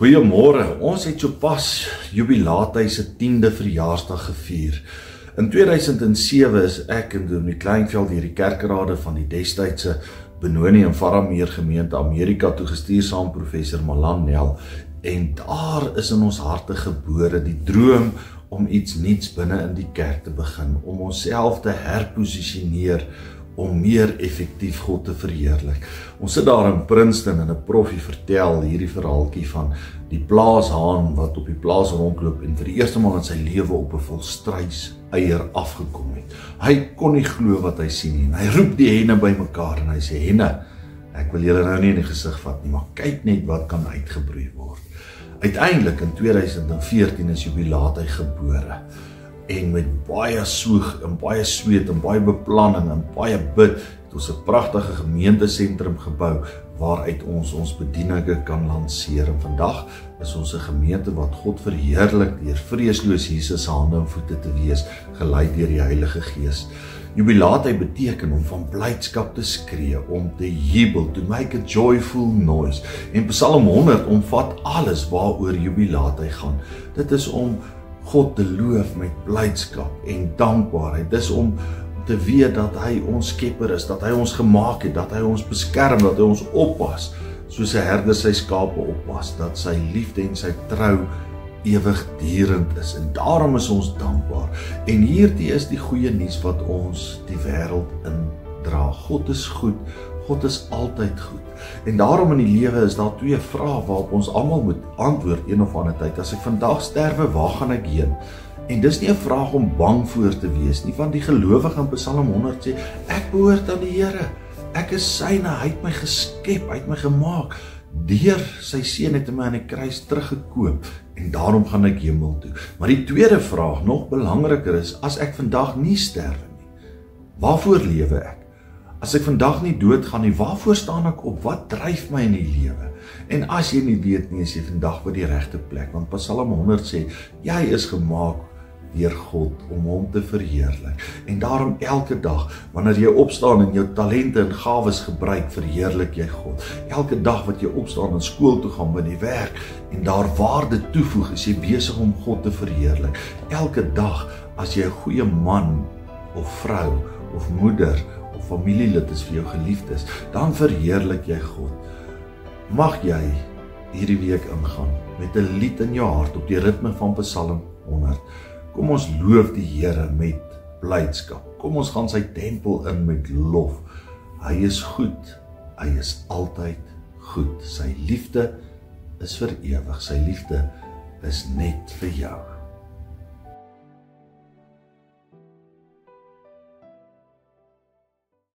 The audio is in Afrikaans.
Goeiemôre, ons het sopas Jubilaatheid se 10de verjaarsdag gevier. In 2007 is ek en Dominee Kleinveld deur die kerkrade van die destydse Benoni en Varameer gemeente Amerika toegestuur saam professor Malan Nel. En daar is in ons harte gebore die droom om iets nuuts binne in die kerk te begin, om onsself te herposisioneer, om meer effektief God te verheerlik. Ons sit daar in Princeton en 'n proffie vertel hierdie verhaaltjie van die plaashaan wat op die plaas rondloop en vir die eerste maal in sy lewe op 'n volstruis eier afgekom het. Hy kon nie glo wat hy sien nie. En hy roep die henne bymekaar en hy sê: "Henne, ek wil julle nou nie in die gesig vat nie, maar kyk net wat kan uitgebroei word." Uiteindelik in 2014 is Jubilaatheid gebore. En met baie soeg en baie sweet en baie beplanning en baie bid het ons 'n pragtige gemeentesentrum gebou waaruit ons bedieninge kan lanseer. En vandag is ons 'n gemeente wat God verheerlik deur vreesloos Jesus se hande en voete te wees, gelei deur die Heilige Gees. Jubilaatheid beteken om van blydskap te skree, om te jubel, to make a joyful noise. En Psalm 100 omvat alles waaroor Jubilaatheid gaan. Dit is om God te loof met blydskap en dankbaarheid. Dis om te weet dat hy ons skepper is, dat hy ons gemaak het, dat hy ons beskerm, dat hy ons oppas, soos 'n herder sy skape oppas, dat sy liefde en sy trou ewigdurend is. En daarom is ons dankbaar. En hierdie is die goeie nuus wat ons die wêreld indra. God is goed. God is altyd goed. En daarom in die lewe is daar twee vrae waarop ons almal moet antwoord een of ander tyd. As ek vandag sterwe, waar gaan ek heen? En dis nie 'n vraag om bang voor te wees nie, want die gelowige in Psalm 100 sê, ek behoort aan die Here. Ek is syne, hy het my geskep, hy het my gemaak. Deur sy seun het hy my aan die kruis teruggekoop en daarom gaan ek hemel toe. Maar die tweede vraag, nog belangriker is, as ek vandag nie sterwe nie, waarvoor lewe ek? As ek vandag nie doodgaan nie, waarvoor staan ek op? Wat dryf my in die lewe? En as jy nie weet nie, is jy vandag by die regte plek, want Psalm 100 sê, jy is gemaak deur God om hom te verheerlik. En daarom elke dag, wanneer jy opstaan en jou talente en gawes gebruik, verheerlik jy God. Elke dag wat jy opstaan en skool toe gaan, by die werk, en daar waarde toevoeg, is jy besig om God te verheerlik. Elke dag, as jy 'n goeie man of vrou of moeder of familielid is vir jou geliefdes, dan verheerlik jy God. Mag jy hierdie week ingaan met 'n lied in jou hart op die ritme van Psalm 100. Kom ons loof die Here met blydskap. Kom ons gaan sy tempel in met lof. Hy is goed. Hy is altyd goed. Sy liefde is vir ewig. Sy liefde is net vir jou.